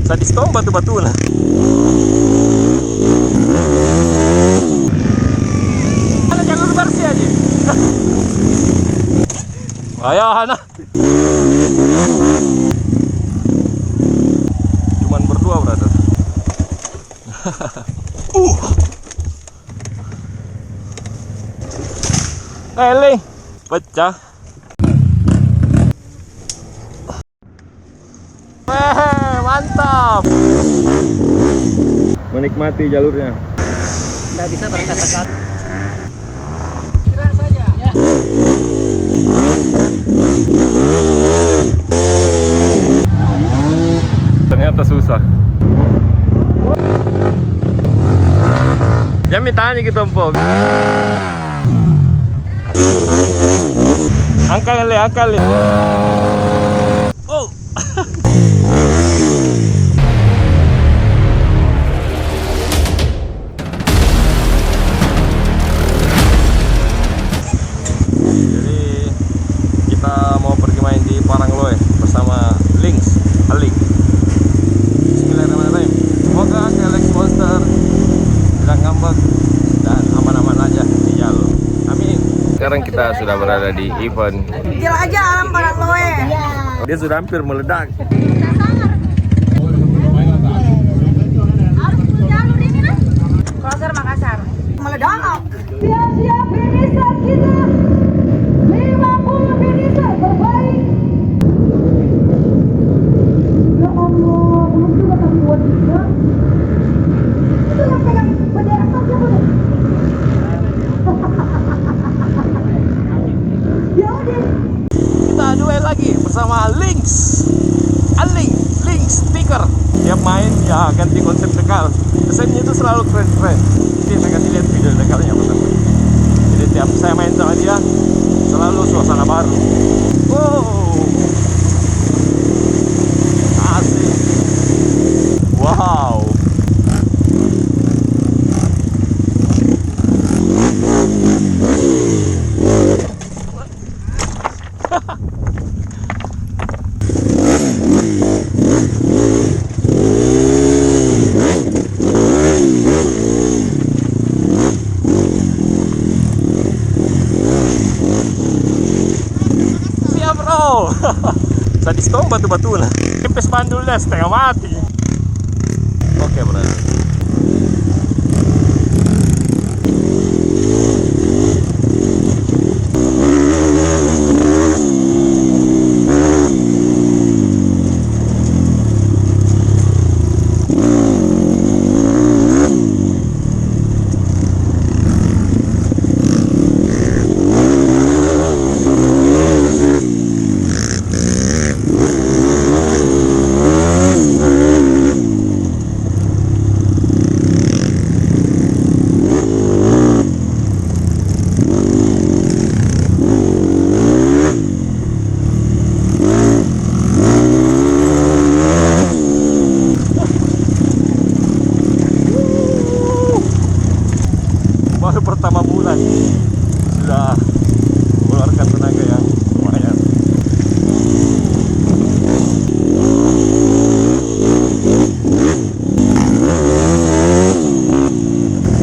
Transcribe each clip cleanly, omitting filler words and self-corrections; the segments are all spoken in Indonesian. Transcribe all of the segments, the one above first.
Sadis tong batu-batu lah. Ada jalur bersih aja. Ayo Hana. Cuman berdua brother. Eling pecah. Mantap. Menikmati jalurnya. Tidak bisa berkata-kata. Istirahat saja. Ya. Ternyata susah. Jami tanya gitu empok. Angkal ya. Oh. Jadi kita mau pergi main di Parangloe bersama Links Alik. Bismillahirrahmanirrahim. Semoga Alex Monster tidak ngambek dan aman-aman aja di jalur. Amin. Sekarang kita sudah berada di event. Gila aja alam Parangloe. Dia sudah hampir meledak. Closer Makassar. Meledak. Siap-siap finisher kita 50 finisher terbaik. Ya Allah, belum juga tapi buat juga. Itu yang pegang bendera kan siapa tuh? Ya udah. Kita duel lagi bersama Links Alik, Links stiker. Tiap main ya ganti konsep dekal. Desainnya itu selalu keren-keren. Jadi saya kasih lihat video dekalnya betul. Jadi tiap saya main sama dia selalu suasana baru. Wow, asik. Wow. Siap bro. Sadis tong batu-batu lah. Kempes bandulnya setengah mati. Oke bro. Baru pertama bulan sudah mengeluarkan tenaga yang lumayan.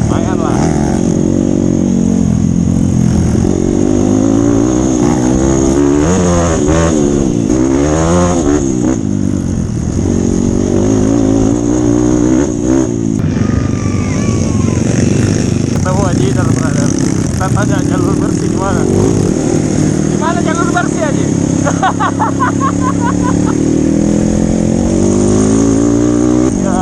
Lumayan lah. Ketemu Aji brother. Kita tanya jalur bersih di mana? Di mana jalur bersih aja? Ya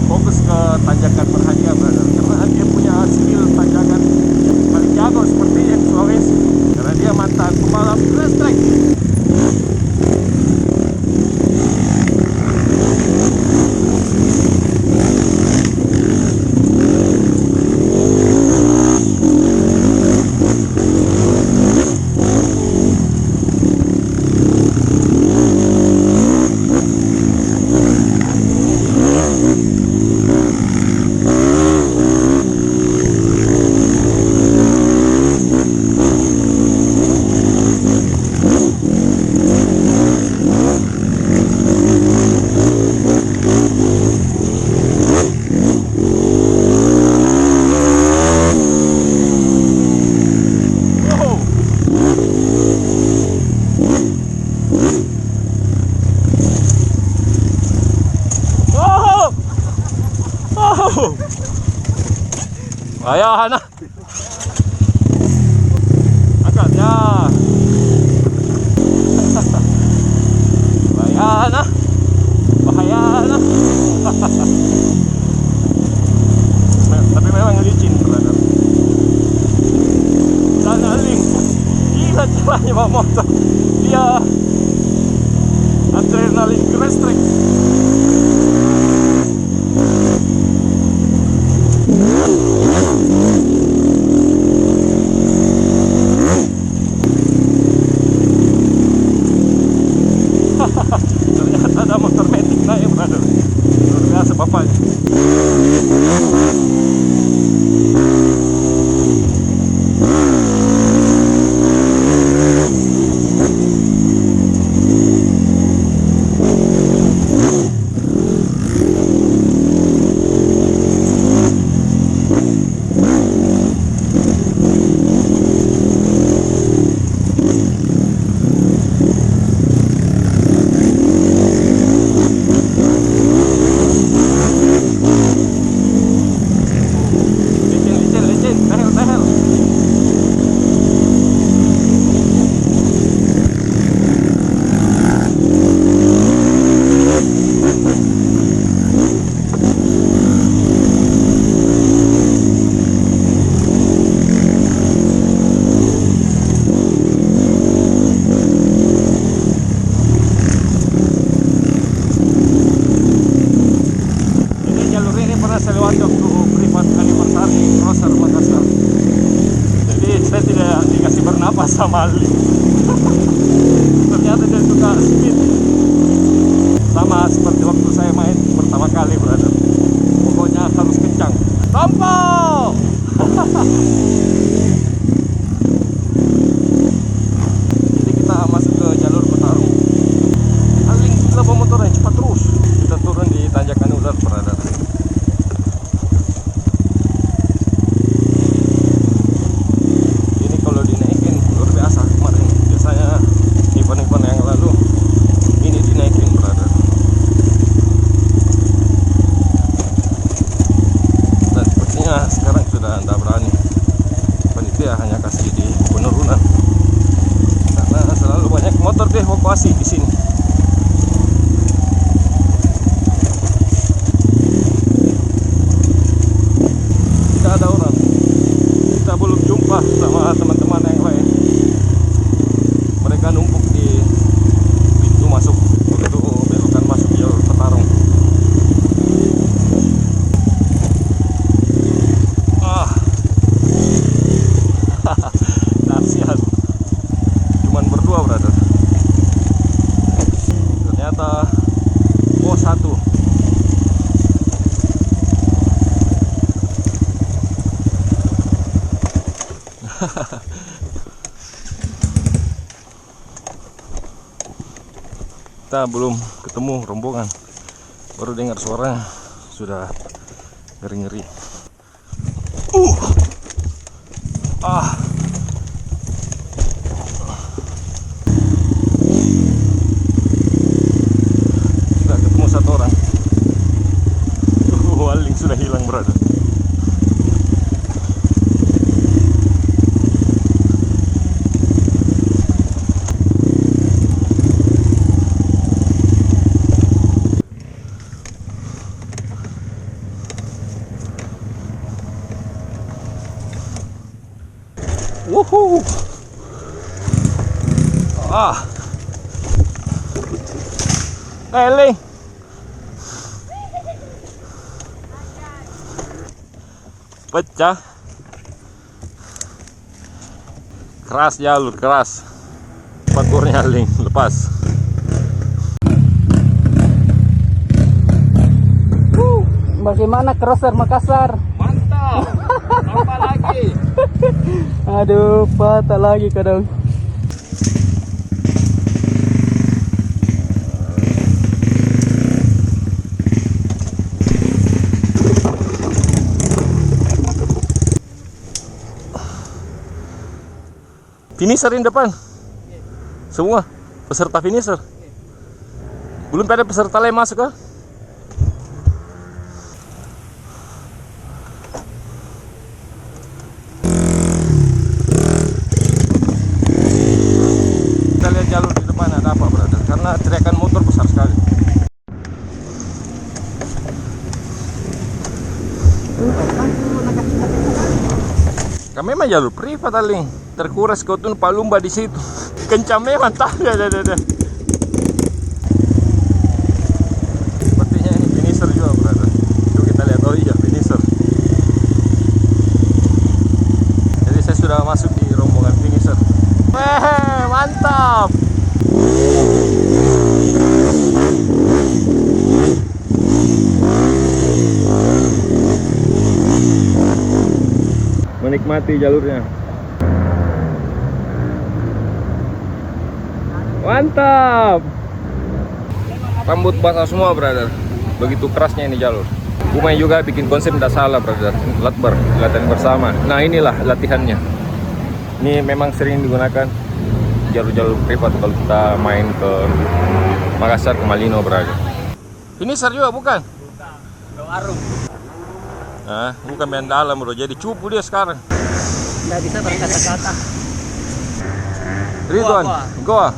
fokus ke tanjakan Berhaja brother. Karena dia punya skill tanjakan yang paling jago seperti yang Sulawesi. Karena dia mantan pembalap race track. Ayan na. Agad ya. Bahaya na. Bahaya na. Tapi memang licin, brother. Dan Aling gila caranya bawa motor. Dia adrenalin gestrek. Ternyata ada motor metik naik, brother. Luar biasa bapaknya. Licin, tahel. Ini jalur ini pernah saya lewati waktu privat anniversary Crosser Makassar. Jadi saya tidak dikasih bernapas sama Ali. Ternyata dia suka speed. Sama seperti waktu saya main pertama kali, brother. Pokoknya harus kencang. Tompo! Jadi kita masuk ke jalur Petarung. Ali gila bawa motornya cepat terus. Kita turun di tanjakan ular, brother. Ini kalau dinaikin luar biasa kemarin. Biasanya event-event yang lalu ini dinaikin, brother. Dan sepertinya sekarang sudah tidak berani. Panitia hanya kasih di penurunan karena selalu banyak motor dievakuasi di sini. Tidak ada orang. Kita belum jumpa sama teman-teman yang lain. Mereka numpuk di pintu masuk untuk belokan masuk jalur Petarung. Dahsyat. Cuman berdua, brother. Ternyata pos 1. Kita belum ketemu rombongan, baru dengar suaranya sudah ngeri-ngeri. Sudah ketemu satu orang. Waling sudah hilang, brother. Wuhuu. Ling. Pecah. Keras jalur, keras. Pakurnya Ling, lepas. Bagaimana Crosser Makassar? Mantap. Apa lagi? Aduh, patah lagi kadang. Finisher di depan. Semua peserta finisher. Belum ada peserta lain masuk kah? memang jalur privat Aling. Terkuras kau tuh palumba di situ. Kencang memang tak ada. Sepertinya ini finisher juga, brother. Coba kita lihat. Oh iya, finisher. Jadi saya sudah masuk di rombongan finisher. Weh, mantap. Menikmati jalurnya. Mantap. Rambut basah semua, brother. Begitu kerasnya ini jalur. Umay juga bikin konsep tidak salah, brother. Latbar, latihan bersama. Nah, inilah latihannya. Ini memang sering digunakan jalur-jalur privat kalau kita main ke Makassar, ke Malino, brother. Finisher juga bukan? Warung. Nah, bukan main dalam, bro. Jadi cupu dia sekarang. Nggak bisa berkata-kata. Ridwan, goa.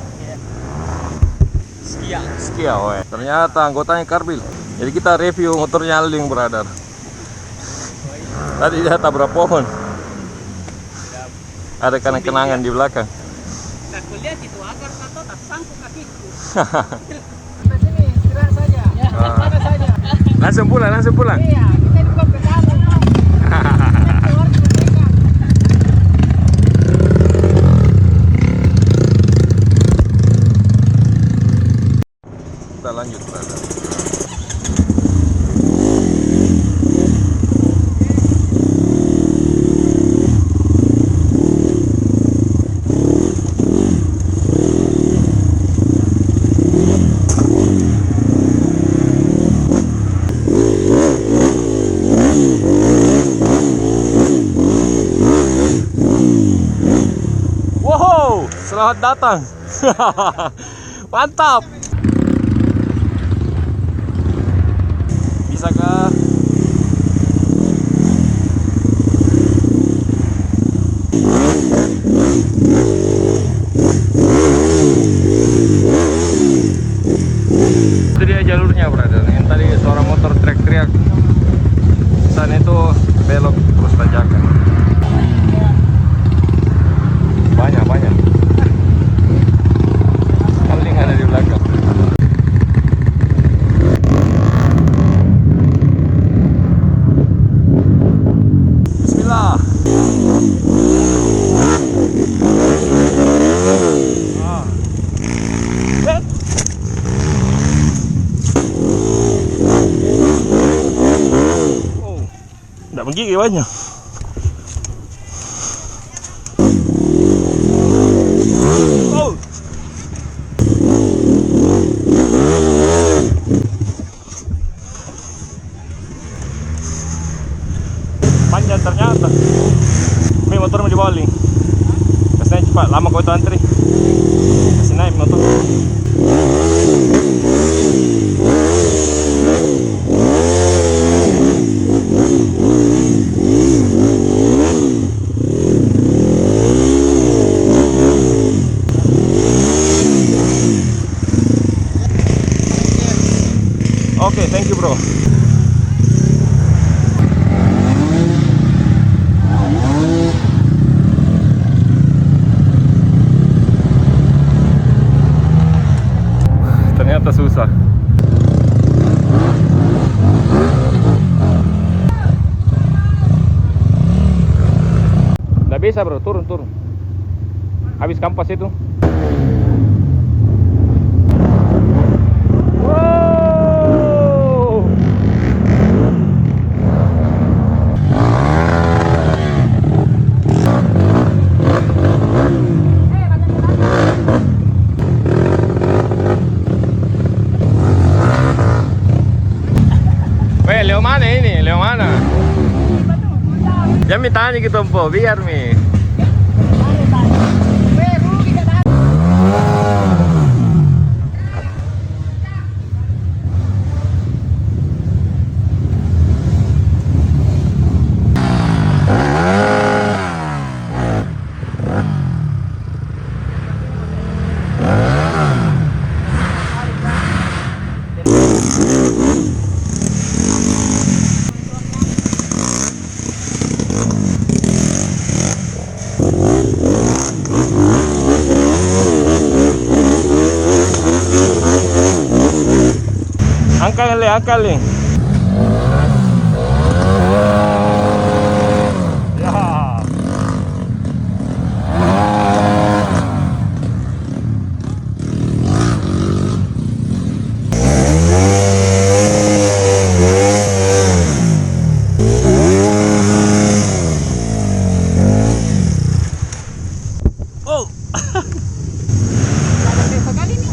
Sekia. Weh. Ternyata anggotanya Karbil. Jadi kita review motornya Aling, brother. Tadi dia tabrak pohon. Ada kenangan di belakang. Nah, kulihat itu agar tato tak sangkut kakiku. Sini, istirahat saja. Istirahat saja. Langsung pulang. Iya, kita di kop ke dalam. Kita lanjut, brother. Wow, selamat datang. Mantap. Bisakah? Itu dia jalurnya, brother. Yang tadi suara motor teriak-teriak. Sana itu belok terus tanjakan. Banyak. Paling ada di belakang. Bismillah. Nggak menggigit banyak. Panjang ternyata. Ini motor mau dibaling. Kasih naik cepat, lama kau itu antri. Kasih naik motor. Oke, thank you, bro. Ternyata susah. Nggak bisa, bro, turun. Habis kampas itu. Wow. Weh, lewat mana ini? Lewat mana? Jangan tanya gitu, Po. Biar, Mi. akal nih. Ya. Oh. Berapa kali nih?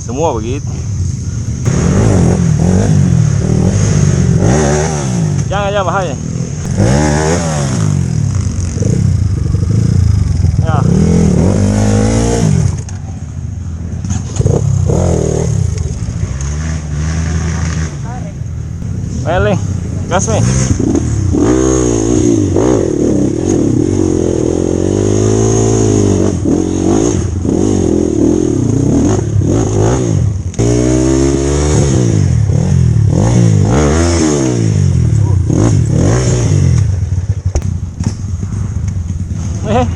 Semua begitu. Jangan aja bahaya. Ya. Ayo, gas nih. Eh,